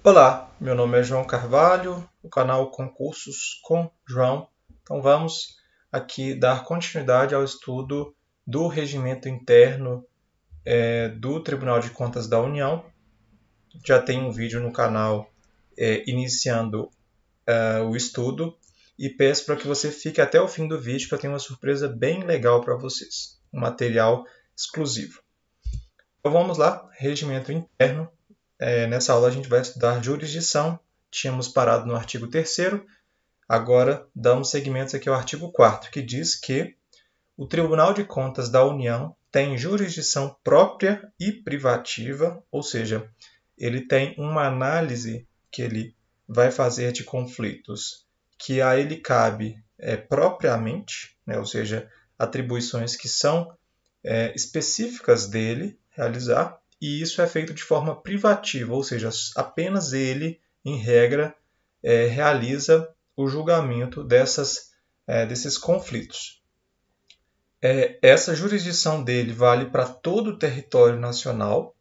Olá, meu nome é João Carvalho, do canal Concursos com João. Então vamos aqui dar continuidade ao estudo do regimento interno do Tribunal de Contas da União. Já tem um vídeo no canal iniciando o estudo e peço para que você fique até o fim do vídeo que eu tenho uma surpresa bem legal para vocês, um material exclusivo. Então vamos lá, regimento interno. Nessa aula a gente vai estudar jurisdição. Tínhamos parado no artigo 3º, agora damos seguimento aqui ao artigo 4º, que diz que o Tribunal de Contas da União tem jurisdição própria e privativa, ou seja, ele tem uma análise que ele vai fazer de conflitos que a ele cabe propriamente, ou seja, atribuições que são específicas dele realizar, e isso é feito de forma privativa, ou seja, apenas ele, em regra, realiza o julgamento desses conflitos. Essa jurisdição dele vale para todo o território nacional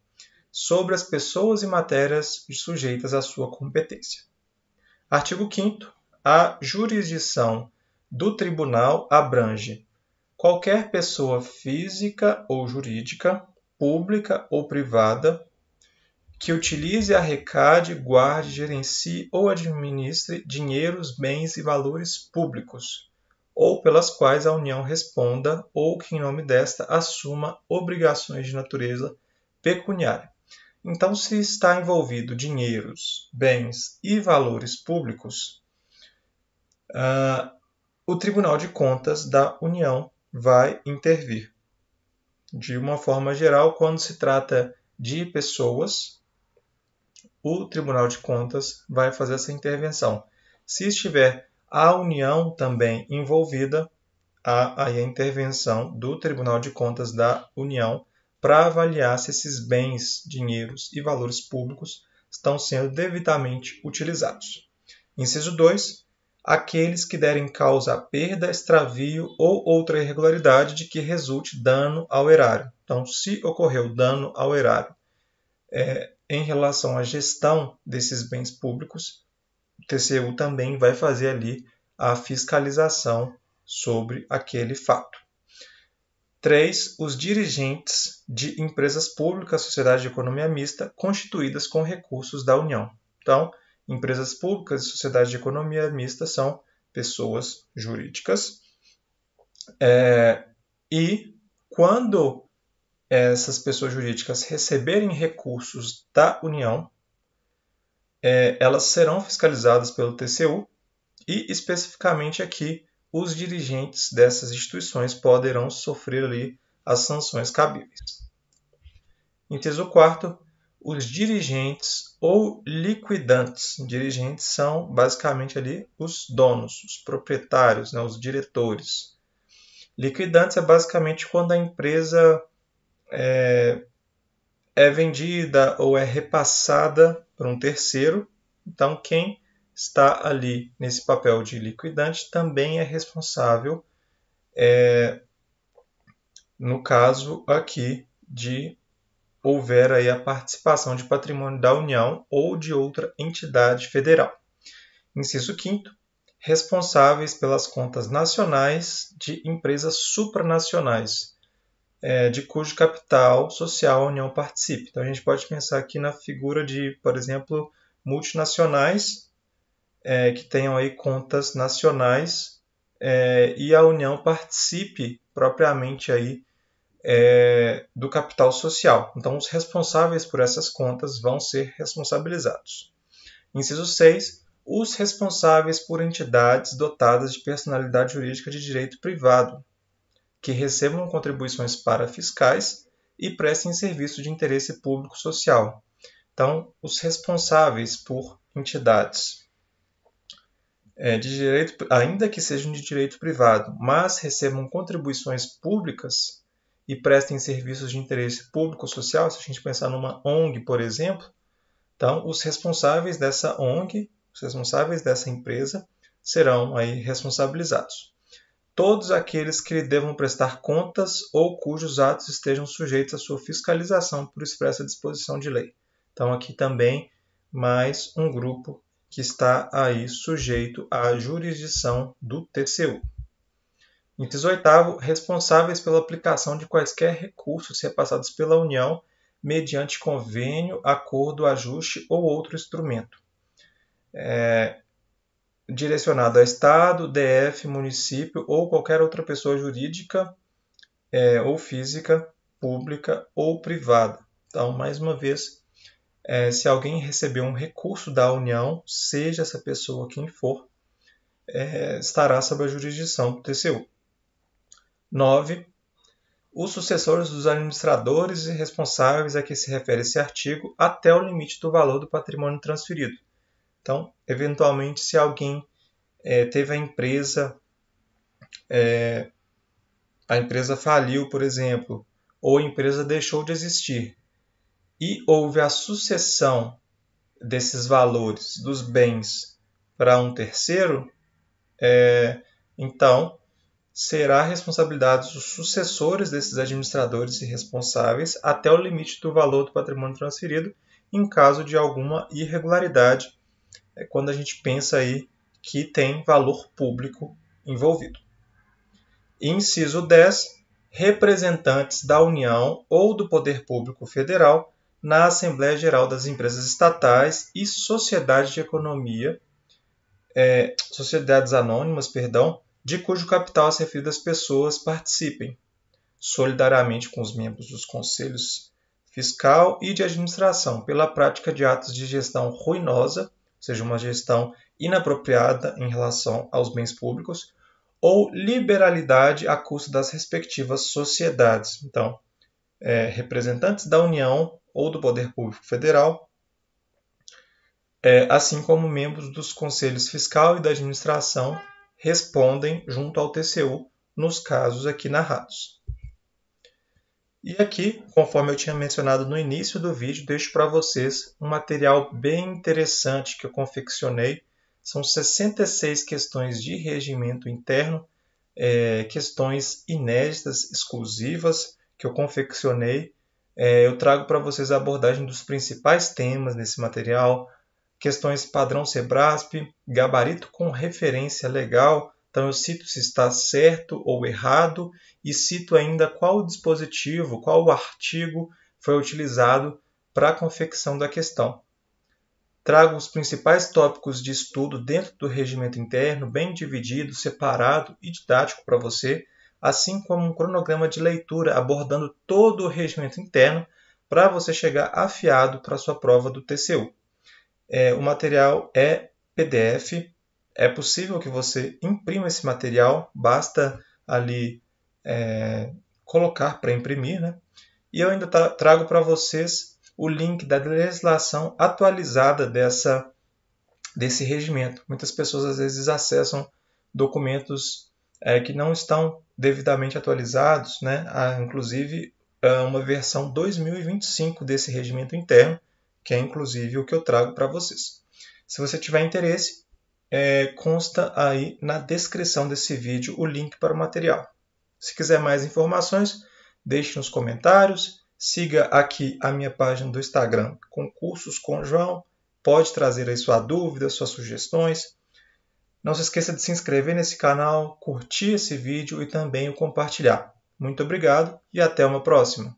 sobre as pessoas e matérias sujeitas à sua competência. Artigo 5º. A jurisdição do tribunal abrange qualquer pessoa física ou jurídica, pública ou privada, que utilize, arrecade, guarde, gerencie ou administre dinheiros, bens e valores públicos, ou pelas quais a União responda ou que, em nome desta, assuma obrigações de natureza pecuniária. Então, se está envolvido dinheiros, bens e valores públicos, o Tribunal de Contas da União vai intervir. De uma forma geral, quando se trata de pessoas, o Tribunal de Contas vai fazer essa intervenção. Se estiver a União também envolvida, há aí a intervenção do Tribunal de Contas da União para avaliar se esses bens, dinheiros e valores públicos estão sendo devidamente utilizados. Inciso 2. Aqueles que derem causa à perda, extravio ou outra irregularidade de que resulte dano ao erário. Então, se ocorreu dano ao erário em relação à gestão desses bens públicos, o TCU também vai fazer ali a fiscalização sobre aquele fato. 3. Os dirigentes de empresas públicas, sociedade de economia mista, constituídas com recursos da União. Então, empresas públicas e sociedade de economia mista são pessoas jurídicas. E quando essas pessoas jurídicas receberem recursos da União, elas serão fiscalizadas pelo TCU e, especificamente aqui, os dirigentes dessas instituições poderão sofrer ali as sanções cabíveis. Inciso 4º. Os dirigentes ou liquidantes. Dirigentes são basicamente ali os donos, os proprietários, os diretores. Liquidantes é basicamente quando a empresa é vendida ou é repassada para um terceiro. Então, quem está ali nesse papel de liquidante também é responsável, no caso aqui, de houver aí a participação de patrimônio da União ou de outra entidade federal. Inciso 5º. Responsáveis pelas contas nacionais de empresas supranacionais, de cujo capital social a União participe. Então, a gente pode pensar aqui na figura de, por exemplo, multinacionais que tenham aí contas nacionais e a União participe propriamente aí do capital social. Então, os responsáveis por essas contas vão ser responsabilizados. Inciso 6. Os responsáveis por entidades dotadas de personalidade jurídica de direito privado, que recebam contribuições parafiscais e prestem serviço de interesse público social. Então, os responsáveis por entidades de direito, ainda que sejam de direito privado, mas recebam contribuições públicas e prestem serviços de interesse público social, se a gente pensar numa ONG, por exemplo, então os responsáveis dessa ONG, os responsáveis dessa empresa, serão aí responsabilizados. Todos aqueles que lhe devam prestar contas ou cujos atos estejam sujeitos à sua fiscalização por expressa disposição de lei. Então aqui também mais um grupo que está aí sujeito à jurisdição do TCU. Inciso 8º, responsáveis pela aplicação de quaisquer recursos repassados pela União mediante convênio, acordo, ajuste ou outro instrumento. Direcionado a Estado, DF, município ou qualquer outra pessoa jurídica ou física, pública ou privada. Então, mais uma vez, se alguém receber um recurso da União, seja essa pessoa quem for, estará sob a jurisdição do TCU. 9. Os sucessores dos administradores e responsáveis a que se refere esse artigo até o limite do valor do patrimônio transferido. Então, eventualmente, se alguém teve a empresa faliu, por exemplo, ou a empresa deixou de existir, e houve a sucessão desses valores, dos bens, para um terceiro, então será a responsabilidade dos sucessores desses administradores e responsáveis até o limite do valor do patrimônio transferido, em caso de alguma irregularidade, quando a gente pensa aí que tem valor público envolvido. Inciso 10. Representantes da União ou do Poder Público Federal na Assembleia Geral das Empresas Estatais e sociedades anônimas, de cujo capital as referidas pessoas participem, solidariamente com os membros dos conselhos fiscal e de administração, pela prática de atos de gestão ruinosa, ou seja, uma gestão inapropriada em relação aos bens públicos, ou liberalidade à custa das respectivas sociedades. Então, representantes da União ou do Poder Público Federal, assim como membros dos conselhos fiscal e da administração, respondem junto ao TCU nos casos aqui narrados. E aqui, conforme eu tinha mencionado no início do vídeo, deixo para vocês um material bem interessante que eu confeccionei. São 66 questões de regimento interno, questões inéditas, exclusivas, que eu confeccionei. Eu trago para vocês a abordagem dos principais temas nesse material, questões padrão SEBRASP, gabarito com referência legal, então eu cito se está certo ou errado e cito ainda qual dispositivo, qual artigo foi utilizado para a confecção da questão. Trago os principais tópicos de estudo dentro do regimento interno, bem dividido, separado e didático para você, assim como um cronograma de leitura abordando todo o regimento interno para você chegar afiado para a sua prova do TCU. O material é PDF, é possível que você imprima esse material, basta ali colocar para imprimir, né? E eu ainda trago para vocês o link da legislação atualizada desse regimento. Muitas pessoas às vezes acessam documentos que não estão devidamente atualizados, né? Há, inclusive, uma versão 2025 desse regimento interno, que é inclusive o que eu trago para vocês. Se você tiver interesse, consta aí na descrição desse vídeo o link para o material. Se quiser mais informações, deixe nos comentários, siga aqui a minha página do Instagram, Concursos com João, pode trazer aí sua dúvida, suas sugestões. Não se esqueça de se inscrever nesse canal, curtir esse vídeo e também o compartilhar. Muito obrigado e até uma próxima!